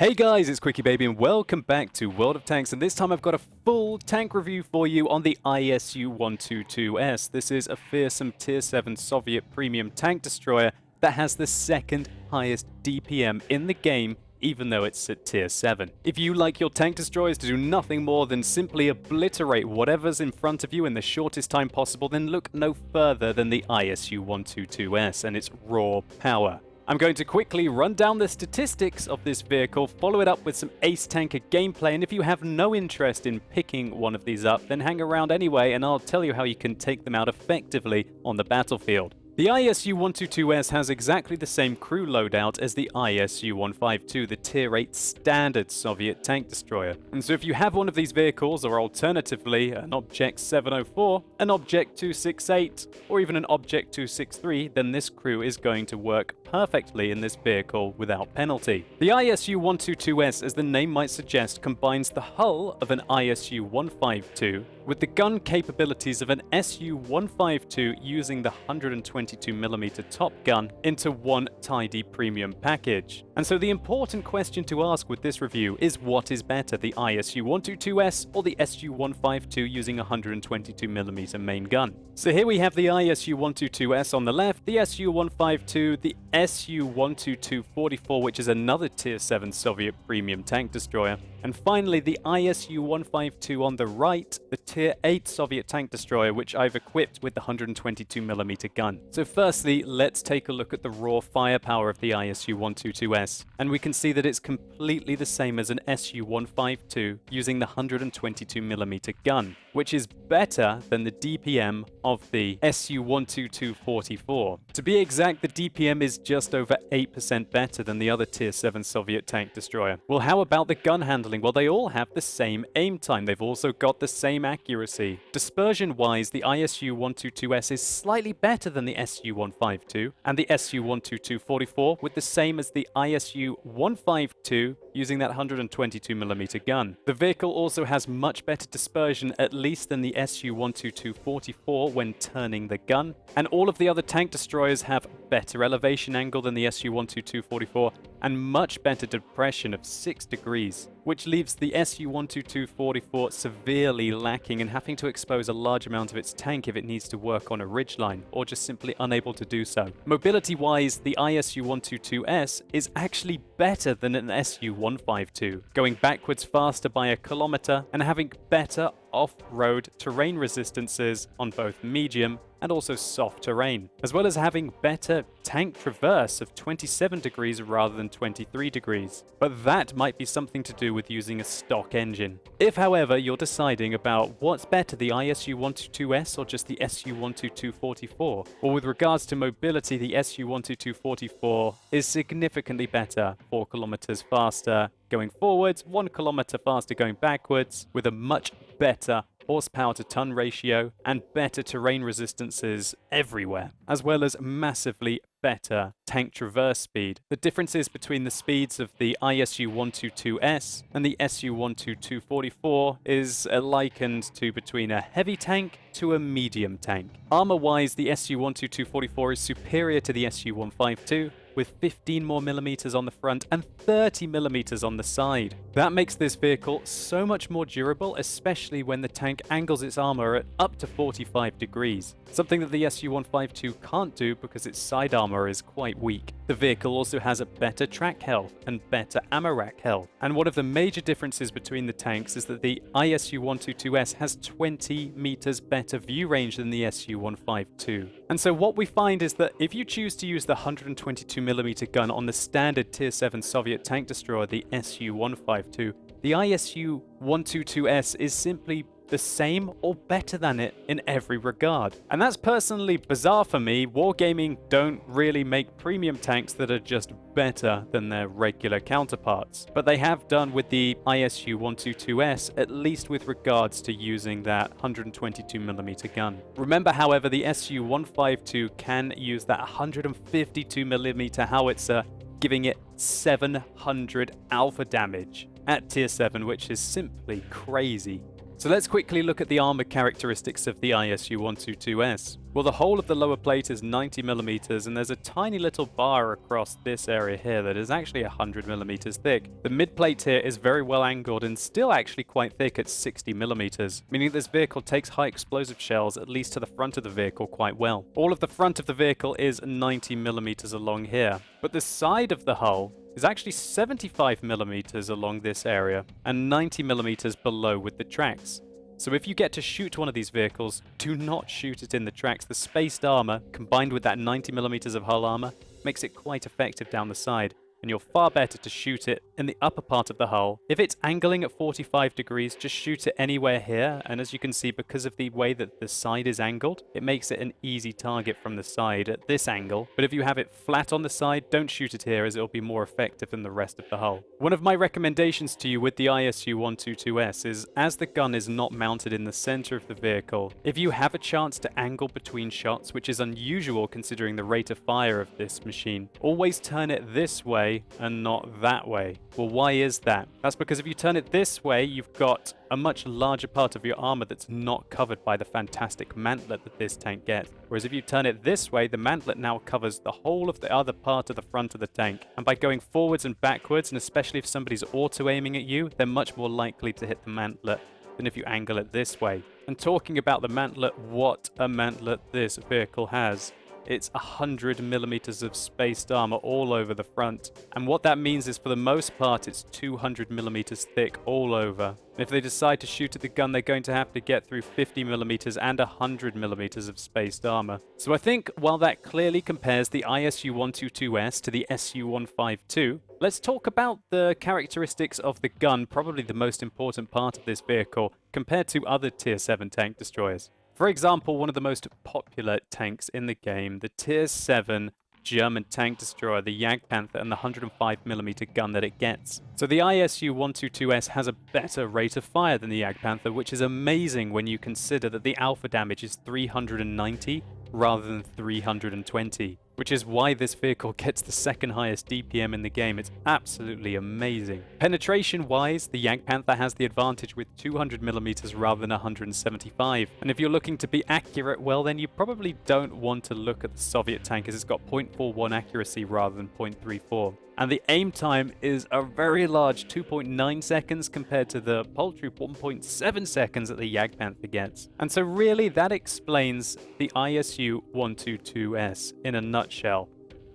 Hey guys, it's QuickyBaby and welcome back to World of Tanks, and this time I've got a full tank review for you on the ISU-122S. This is a fearsome Tier 7 Soviet premium tank destroyer that has the second highest DPM in the game, even though it's at Tier 7. If you like your tank destroyers to do nothing more than simply obliterate whatever's in front of you in the shortest time possible, then look no further than the ISU-122S and its raw power. I'm going to quickly run down the statistics of this vehicle, follow it up with some ace tanker gameplay, and if you have no interest in picking one of these up, then hang around anyway and I'll tell you how you can take them out effectively on the battlefield. The ISU-122S has exactly the same crew loadout as the ISU-152, the Tier 8 standard Soviet tank destroyer. And so if you have one of these vehicles, or alternatively an Object 704, an Object 268, or even an Object 263, then this crew is going to work perfectly in this vehicle without penalty. The ISU-122S, as the name might suggest, combines the hull of an ISU-152 with the gun capabilities of an Su-152 using the 122mm top gun into one tidy premium package. And so the important question to ask with this review is, what is better, the ISU-122S or the Su-152 using a 122mm main gun? So here we have the ISU-122S on the left, the Su-152, the Su-122-44, which is another Tier 7 Soviet premium tank destroyer, and finally the ISU-152 on the right, the Tier 8 Soviet tank destroyer, which I've equipped with the 122mm gun. So firstly, let's take a look at the raw firepower of the ISU-122S, and we can see that it's completely the same as an Su-152 using the 122mm gun, which is better than the DPM of the Su-122-44. To be exact, the DPM is just over 8% better than the other Tier 7 Soviet tank destroyer. Well, how about the gun handling? Well, they all have the same aim time. They've also got the same accuracy. Dispersion-wise, the ISU-122S is slightly better than the Su-152 and the Su-122-44, with the same as the ISU-152 using that 122mm gun. The vehicle also has much better dispersion, at least than the Su-122-44 when turning the gun, and all of the other tank destroyers have better elevation angle than the Su-122-44 and much better depression of 6 degrees, which leaves the Su-122-44 severely lacking and having to expose a large amount of its tank if it needs to work on a ridgeline, or just simply unable to do so. Mobility-wise, the ISU-122S is actually better than an Su-152, going backwards faster by 1 kilometer and having better off-road terrain resistances on both medium and also soft terrain, as well as having better tank traverse of 27 degrees rather than 23 degrees. But that might be something to do with using a stock engine. If, however, you're deciding about what's better, the ISU-122S or just the Su-122-44, well, with regards to mobility, the Su-122-44 is significantly better, 4 kilometers faster going forwards, 1 kilometer faster going backwards, with a much better horsepower to ton ratio and better terrain resistances everywhere, as well as massively better tank traverse speed. The differences between the speeds of the ISU-122S and the Su-122-44 is likened to between a heavy tank to a medium tank. Armor-wise, the Su-122-44 is superior to the Su-152, with 15 more millimeters on the front and 30 millimeters on the side. That makes this vehicle so much more durable, especially when the tank angles its armor at up to 45 degrees, something that the Su-152 can't do because its side armor is quite weak. The vehicle also has a better track health and better ammo rack health, and one of the major differences between the tanks is that the ISU-122S has 20 meters better view range than the Su-152. And so what we find is that if you choose to use the 122mm gun on the standard Tier 7 Soviet tank destroyer, the Su-152, the ISU-122S is simply the same or better than it in every regard. And that's personally bizarre for me. Wargaming don't really make premium tanks that are just better than their regular counterparts, but they have done with the ISU-122S, at least with regards to using that 122mm gun. Remember, however, the Su-152 can use that 152mm howitzer, giving it 700 alpha damage at Tier 7, which is simply crazy. So let's quickly look at the armor characteristics of the ISU-122S. Well, the whole of the lower plate is 90mm, and there's a tiny little bar across this area here that is actually 100mm thick. The mid plate here is very well angled and still actually quite thick at 60mm, meaning this vehicle takes high explosive shells at least to the front of the vehicle quite well. All of the front of the vehicle is 90mm along here, but the side of the hull is actually 75mm along this area and 90mm below with the tracks. So if you get to shoot one of these vehicles, do not shoot it in the tracks. The spaced armor, combined with that 90mm of hull armor, makes it quite effective down the side, and you're far better to shoot it in the upper part of the hull. If it's angling at 45 degrees, just shoot it anywhere here, and as you can see, because of the way that the side is angled, it makes it an easy target from the side at this angle. But if you have it flat on the side, don't shoot it here, as it'll be more effective than the rest of the hull. One of my recommendations to you with the ISU-122S is, as the gun is not mounted in the center of the vehicle, if you have a chance to angle between shots, which is unusual considering the rate of fire of this machine, always turn it this way and not that way. Well, why is that? That's because if you turn it this way, you've got a much larger part of your armor that's not covered by the fantastic mantlet that this tank gets. Whereas if you turn it this way, the mantlet now covers the whole of the other part of the front of the tank. And by going forwards and backwards, and especially if somebody's auto-aiming at you, they're much more likely to hit the mantlet than if you angle it this way. And talking about the mantlet, what a mantlet this vehicle has. It's 100mm of spaced armor all over the front. And what that means is, for the most part, it's 200mm thick all over. And if they decide to shoot at the gun, they're going to have to get through 50mm and 100mm of spaced armor. So I think while that clearly compares the ISU-122S to the SU-152, let's talk about the characteristics of the gun, probably the most important part of this vehicle, compared to other Tier 7 tank destroyers. For example, one of the most popular tanks in the game, the Tier 7 German tank destroyer, the Jagdpanther, and the 105mm gun that it gets. So the ISU-122S has a better rate of fire than the Jagdpanther, which is amazing when you consider that the alpha damage is 390 rather than 320, which is why this vehicle gets the second highest DPM in the game. It's absolutely amazing. Penetration-wise, the Jagdpanther has the advantage with 200mm rather than 175. And if you're looking to be accurate, well, then you probably don't want to look at the Soviet tank, as it's got 0.41 accuracy rather than 0.34. And the aim time is a very large 2.9 seconds compared to the paltry 1.7 seconds that the Jagdpanther gets. And so really that explains the ISU-122S in a nutshell.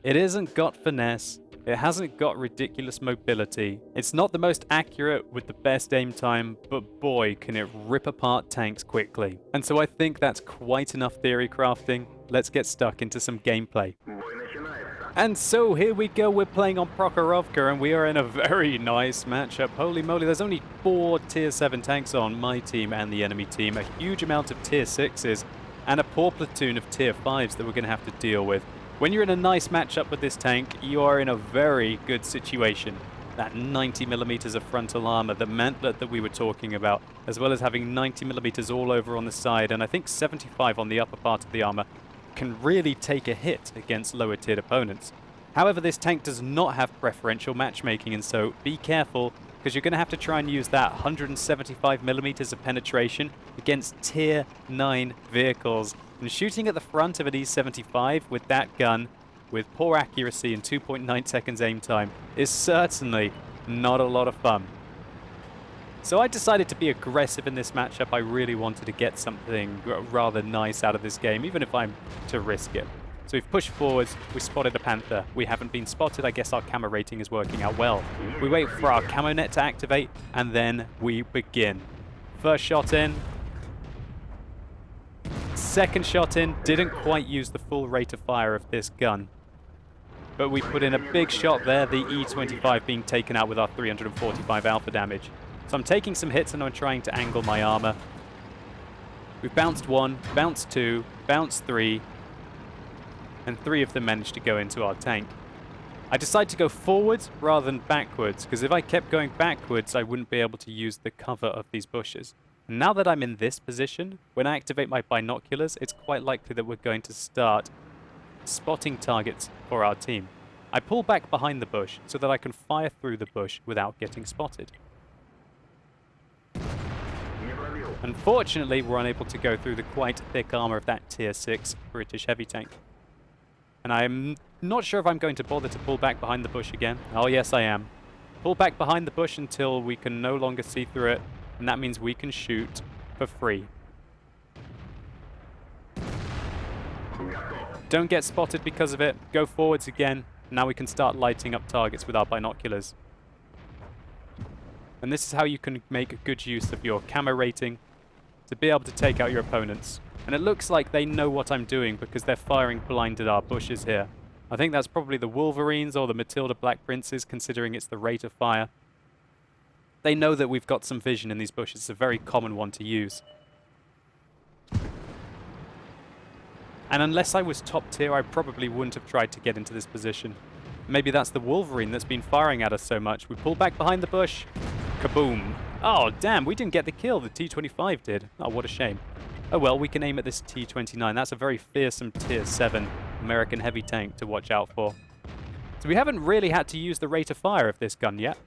It hasn't got finesse, it hasn't got ridiculous mobility, it's not the most accurate with the best aim time, but boy can it rip apart tanks quickly. And so I think that's quite enough theory crafting. Let's get stuck into some gameplay. And so here we go, we're playing on Prokhorovka, and we are in a very nice matchup. Holy moly, there's only 4 Tier 7 tanks on my team and the enemy team, a huge amount of Tier 6s, and a poor platoon of Tier 5s that we're going to have to deal with. When you're in a nice matchup with this tank, you are in a very good situation. That 90mm of frontal armor, the mantlet that we were talking about, as well as having 90mm all over on the side, and I think 75 on the upper part of the armor, can really take a hit against lower tiered opponents. However, this tank does not have preferential matchmaking, and so be careful, because you're going to have to try and use that 175mm of penetration against tier 9 vehicles. And shooting at the front of an E75 with that gun, with poor accuracy and 2.9 seconds aim time, is certainly not a lot of fun. So I decided to be aggressive in this matchup. I really wanted to get something rather nice out of this game, even if I'm to risk it. So we've pushed forwards, we spotted a Panther. We haven't been spotted, I guess our camo rating is working out well. We wait for our camo net to activate, and then we begin. First shot in. Second shot in, didn't quite use the full rate of fire of this gun. But we put in a big shot there, the E25 being taken out with our 345 alpha damage. So I'm taking some hits and I'm trying to angle my armor. We've bounced 1, bounced 2, bounced 3, and 3 of them managed to go into our tank. I decided to go forwards rather than backwards, because if I kept going backwards, I wouldn't be able to use the cover of these bushes. And now that I'm in this position, when I activate my binoculars, it's quite likely that we're going to start spotting targets for our team. I pull back behind the bush so that I can fire through the bush without getting spotted. Unfortunately, we're unable to go through the quite thick armor of that Tier 6 British heavy tank. And I'm not sure if I'm going to bother to pull back behind the bush again. Oh yes, I am. Pull back behind the bush until we can no longer see through it, and that means we can shoot for free. Don't get spotted because of it. Go forwards again. Now we can start lighting up targets with our binoculars. And this is how you can make good use of your camo rating to be able to take out your opponents. And it looks like they know what I'm doing because they're firing blind at our bushes here. I think that's probably the Wolverines or the Matilda Black Princes, considering it's the rate of fire. They know that we've got some vision in these bushes. It's a very common one to use. And unless I was top tier, I probably wouldn't have tried to get into this position. Maybe that's the Wolverine that's been firing at us so much. We pull back behind the bush. Kaboom. Oh, damn, we didn't get the kill. The T-25 did. Oh, what a shame. Oh well, we can aim at this T-29. That's a very fearsome Tier 7 American heavy tank to watch out for. So we haven't really had to use the rate of fire of this gun yet.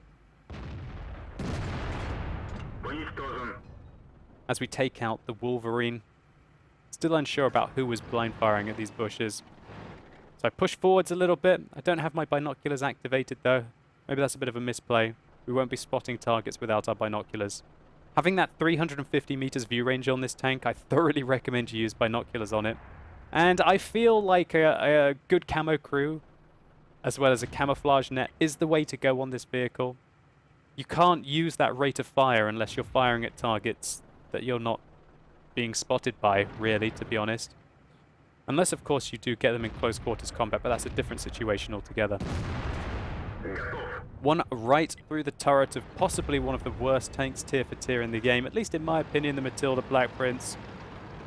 As we take out the Wolverine. Still unsure about who was blind firing at these bushes. So I push forwards a little bit. I don't have my binoculars activated though. Maybe that's a bit of a misplay. We won't be spotting targets without our binoculars. Having that 350 meters view range on this tank, I thoroughly recommend you use binoculars on it. And I feel like a good camo crew, as well as a camouflage net, is the way to go on this vehicle. You can't use that rate of fire unless you're firing at targets that you're not being spotted by, really, to be honest. Unless, of course, you do get them in close quarters combat, but that's a different situation altogether. One right through the turret of possibly one of the worst tanks tier for tier in the game, at least in my opinion, the Matilda Black Prince.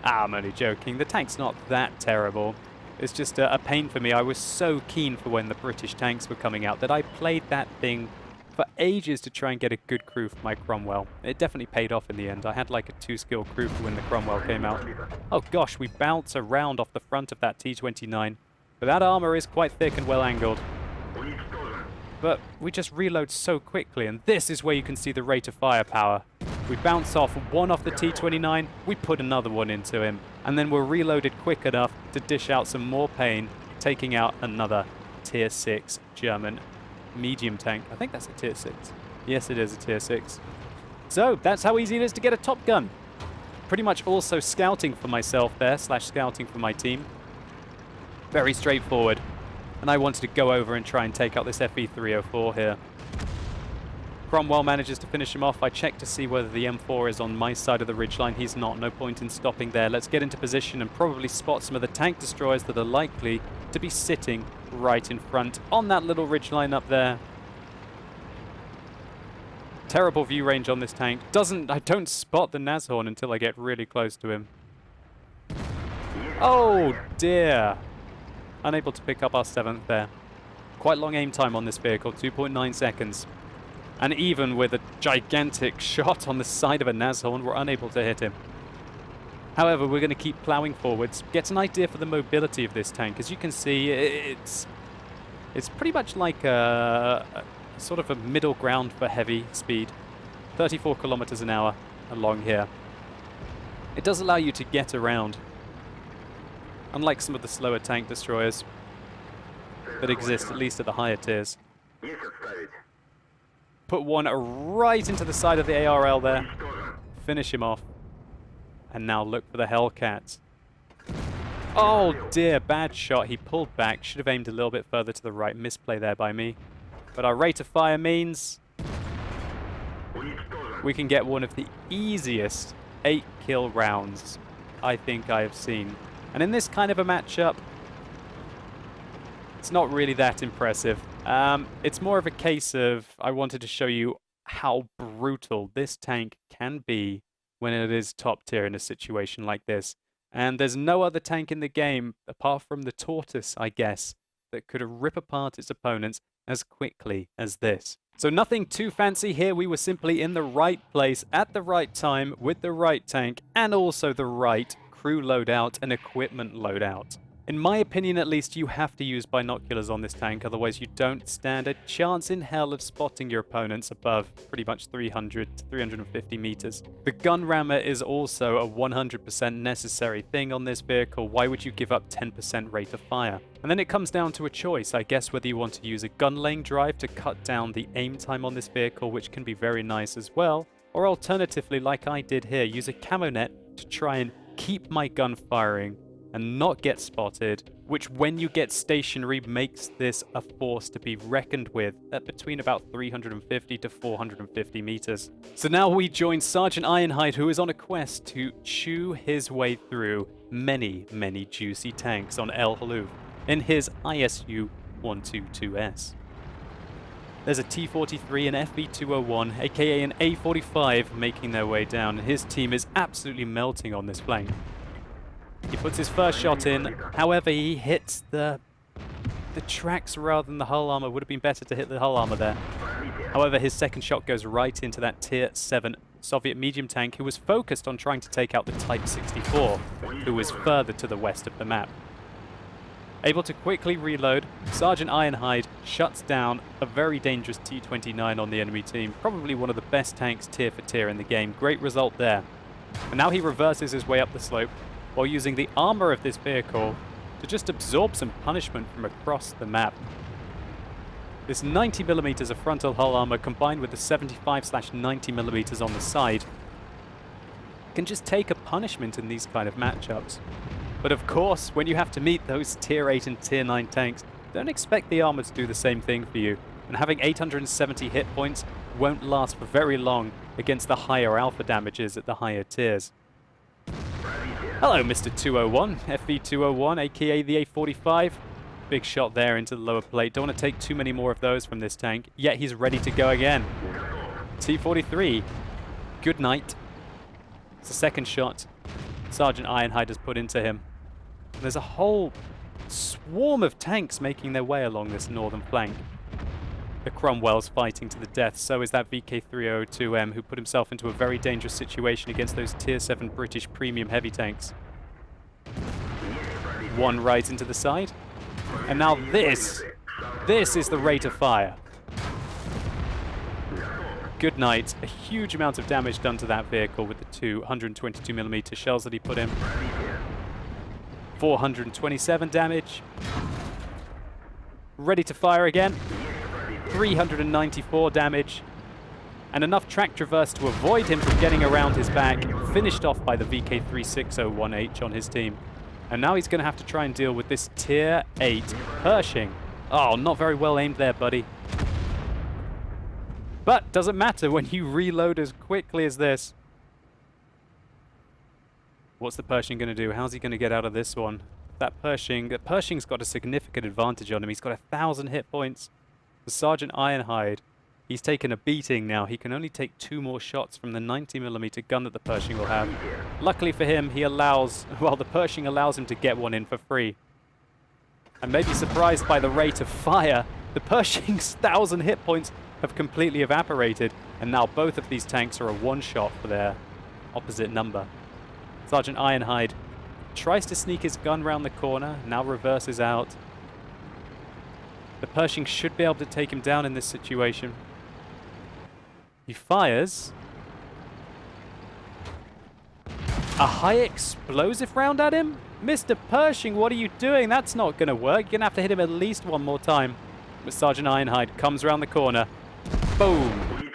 Ah, I'm only joking. The tank's not that terrible. It's just a pain for me. I was so keen for when the British tanks were coming out that I played that thing for ages to try and get a good crew for my Cromwell. It definitely paid off in the end. I had like a 2-skill crew for when the Cromwell came out. Oh gosh, we bounce around off the front of that T-29. But that armor is quite thick and well angled. But we just reload so quickly, and this is where you can see the rate of firepower. We bounce off one off the T-29, we put another one into him, and then we're reloaded quick enough to dish out some more pain, taking out another Tier 6 German medium tank. I think that's a Tier 6. Yes, it is a Tier 6. So, that's how easy it is to get a Top Gun. Pretty much also scouting for myself there, / scouting for my team. Very straightforward. And I wanted to go over and try and take out this FE-304 here. Cromwell manages to finish him off. I check to see whether the M4 is on my side of the ridgeline. He's not. No point in stopping there. Let's get into position and probably spot some of the tank destroyers that are likely to be sitting right in front on that little ridgeline up there. Terrible view range on this tank. I don't spot the Nashorn until I get really close to him. Oh dear. Unable to pick up our 7th there. Quite long aim time on this vehicle, 2.9 seconds. And even with a gigantic shot on the side of a Nashorn, we're unable to hit him. However, we're going to keep plowing forwards, get an idea for the mobility of this tank. As you can see, it's pretty much like a sort of a middle ground for heavy speed. 34 kilometers an hour along here. It does allow you to get around, unlike some of the slower tank destroyers that exist, at least at the higher tiers. Put one right into the side of the ARL there. Finish him off. And now look for the Hellcat. Oh dear, bad shot. He pulled back. Should have aimed a little bit further to the right. Misplay there by me. But our rate of fire means we can get one of the easiest 8-kill rounds I think I have seen. And in this kind of a matchup, it's not really that impressive. It's more of a case of I wanted to show you how brutal this tank can be when it is top tier in a situation like this. And there's no other tank in the game, apart from the Tortoise, I guess, that could rip apart its opponents as quickly as this. So nothing too fancy here. We were simply in the right place at the right time with the right tank and also the right crew loadout and equipment loadout. In my opinion at least, you have to use binoculars on this tank, otherwise you don't stand a chance in hell of spotting your opponents above pretty much 300 to 350 meters. The gun rammer is also a 100% necessary thing on this vehicle. Why would you give up 10% rate of fire? And then it comes down to a choice, I guess, whether you want to use a gun lane drive to cut down the aim time on this vehicle, which can be very nice as well, or alternatively, like I did here, use a camo net to try and keep my gun firing and not get spotted, which when you get stationary makes this a force to be reckoned with at between about 350 to 450 meters. So now we join Sergeant Ironhide, who is on a quest to chew his way through many, many juicy tanks on El Haluf in his ISU-122S. There's a T-43, an FV-201, aka an A-45 making their way down, and his team is absolutely melting on this flank. He puts his first shot in, however he hits the tracks rather than the hull armor. Would have been better to hit the hull armor there. However, his second shot goes right into that Tier 7 Soviet medium tank who was focused on trying to take out the Type 64, who was further to the west of the map. Able to quickly reload, Sergeant Ironhide shuts down a very dangerous T-29 on the enemy team, probably one of the best tanks tier for tier in the game. Great result there. And now he reverses his way up the slope, while using the armor of this vehicle to just absorb some punishment from across the map. This 90mm of frontal hull armor combined with the 75/90mm on the side can just take a punishment in these kind of matchups. But of course, when you have to meet those tier 8 and tier 9 tanks, don't expect the armor to do the same thing for you. And having 870 hit points won't last for very long against the higher alpha damages at the higher tiers. Hello, Mr. 201, FV-201, aka the A-45. Big shot there into the lower plate. Don't want to take too many more of those from this tank, yet he's ready to go again. T-43, good night. It's the second shot Sergeant Ironhide has put into him. And there's a whole swarm of tanks making their way along this northern flank. The Cromwell's fighting to the death, so is that VK-302M, who put himself into a very dangerous situation against those Tier 7 British premium heavy tanks. One right into the side. And now this is the rate of fire. Good night. A huge amount of damage done to that vehicle with the two 122mm shells that he put in. 427 damage. Ready to fire again. 394 damage, and enough track traverse to avoid him from getting around his back, finished off by the VK-3601H on his team. And now he's going to have to try and deal with this Tier 8 Pershing. Oh, not very well aimed there, buddy. But doesn't matter when you reload as quickly as this. What's the Pershing going to do? How's he going to get out of this one? That Pershing's got a significant advantage on him. He's got 1,000 hit points. The Sergeant Ironhide, he's taken a beating now. He can only take 2 more shots from the 90mm gun that the Pershing will have. Luckily for him, the Pershing allows him to get one in for free. And maybe surprised by the rate of fire, the Pershing's 1,000 hit points have completely evaporated, and now both of these tanks are a one-shot for their opposite number. Sergeant Ironhide tries to sneak his gun round the corner, now reverses out. The Pershing should be able to take him down in this situation. He fires a high explosive round at him? Mr. Pershing, what are you doing? That's not going to work. You're going to have to hit him at least one more time. But Sergeant Ironhide comes around the corner. Boom!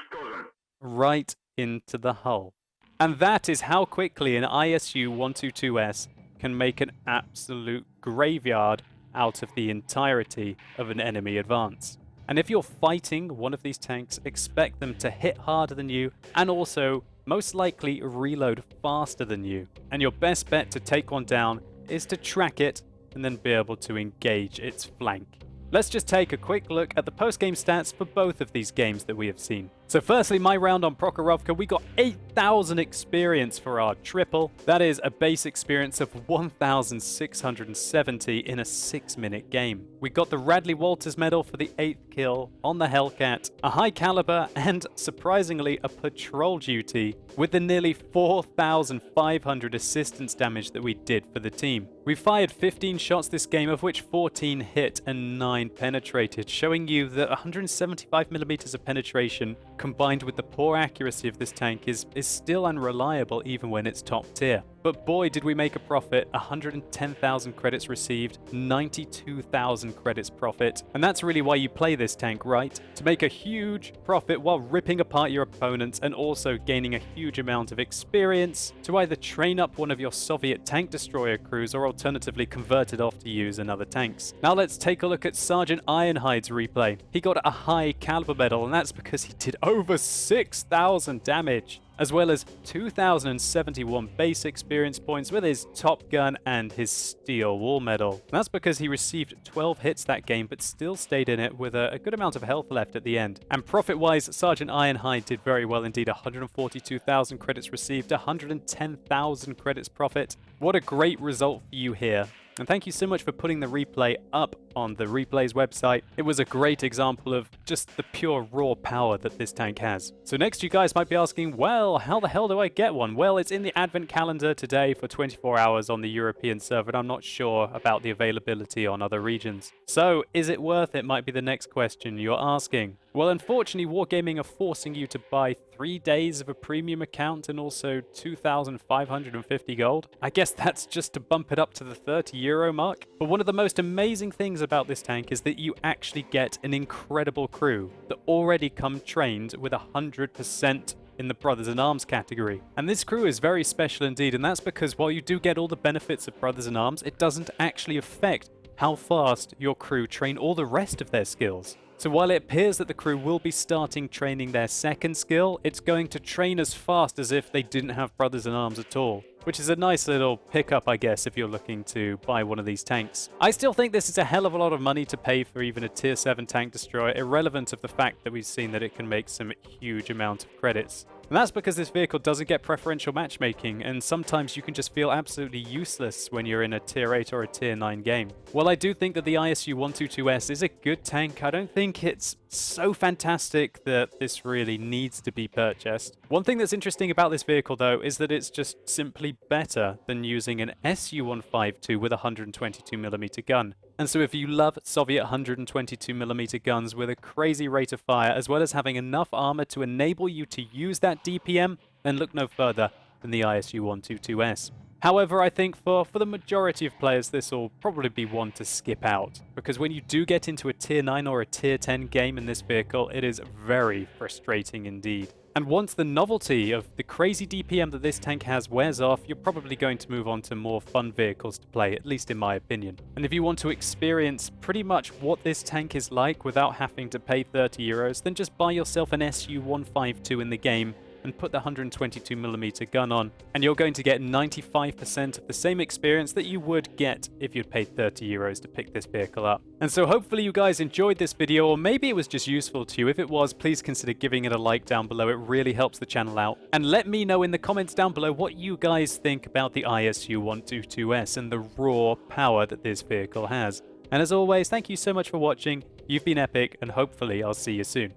Right into the hull. And that is how quickly an ISU-122S can make an absolute graveyard out of the entirety of an enemy advance. And if you're fighting one of these tanks, expect them to hit harder than you and also most likely reload faster than you. And your best bet to take one down is to track it and then be able to engage its flank. Let's just take a quick look at the post-game stats for both of these games that we have seen. So firstly, my round on Prokhorovka, we got 8,000 experience for our triple. That is a base experience of 1,670 in a 6-minute game. We got the Radley Walters medal for the 8th kill on the Hellcat, a high caliber, and surprisingly a patrol duty with the nearly 4,500 assistance damage that we did for the team. We fired 15 shots this game, of which 14 hit and 9 penetrated, showing you that 175mm of penetration combined with the poor accuracy of this tank is still unreliable even when it's top tier. But boy, did we make a profit. 110,000 credits received, 92,000 credits profit. And that's really why you play this tank, right? To make a huge profit while ripping apart your opponents and also gaining a huge amount of experience to either train up one of your Soviet tank destroyer crews or alternatively convert it off to use in other tanks. Now let's take a look at Sergeant Ironhide's replay. He got a high caliber medal, and that's because he did over 6,000 damage, as well as 2,071 base experience points with his Top Gun and his Steel Wall medal. That's because he received 12 hits that game, but still stayed in it with a good amount of health left at the end. And profit-wise, Sergeant Ironhide did very well indeed. 142,000 credits received, 110,000 credits profit. What a great result for you here. And thank you so much for putting the replay up on the Replays website. It was a great example of just the pure raw power that this tank has. So next you guys might be asking, well, how the hell do I get one? Well, it's in the advent calendar today for 24 hours on the European server, and I'm not sure about the availability on other regions. So is it worth it might be the next question you're asking. Well, unfortunately, Wargaming are forcing you to buy 3 days of a premium account and also 2,550 gold. I guess that's just to bump it up to the €30 mark. But one of the most amazing things about this tank is that you actually get an incredible crew that already come trained with 100% in the Brothers in Arms category. And this crew is very special indeed, and that's because while you do get all the benefits of Brothers in Arms, it doesn't actually affect how fast your crew train all the rest of their skills. So while it appears that the crew will be starting training their second skill, it's going to train as fast as if they didn't have Brothers in Arms at all, which is a nice little pickup, I guess, if you're looking to buy one of these tanks. I still think this is a hell of a lot of money to pay for even a tier 7 tank destroyer, irrelevant of the fact that we've seen that it can make some huge amount of credits. And that's because this vehicle doesn't get preferential matchmaking, and sometimes you can just feel absolutely useless when you're in a tier 8 or a tier 9 game. While I do think that the ISU-122S is a good tank, I don't think it's so fantastic that this really needs to be purchased. One thing that's interesting about this vehicle though is that it's just simply better than using an SU-152 with a 122mm gun. And so if you love Soviet 122mm guns with a crazy rate of fire, as well as having enough armor to enable you to use that DPM, then look no further than the ISU-122S. However, I think for the majority of players, this will probably be one to skip out, because when you do get into a tier 9 or a tier 10 game in this vehicle, it is very frustrating indeed. And once the novelty of the crazy DPM that this tank has wears off, you're probably going to move on to more fun vehicles to play, at least in my opinion. And if you want to experience pretty much what this tank is like without having to pay €30, then just buy yourself an SU-152 in the game and put the 122mm gun on, and you're going to get 95% of the same experience that you would get if you'd paid €30 to pick this vehicle up. And so hopefully you guys enjoyed this video, or maybe it was just useful to you. If it was, please consider giving it a like down below. It really helps the channel out. And let me know in the comments down below what you guys think about the ISU-122S and the raw power that this vehicle has. And as always, thank you so much for watching. You've been epic, and hopefully I'll see you soon.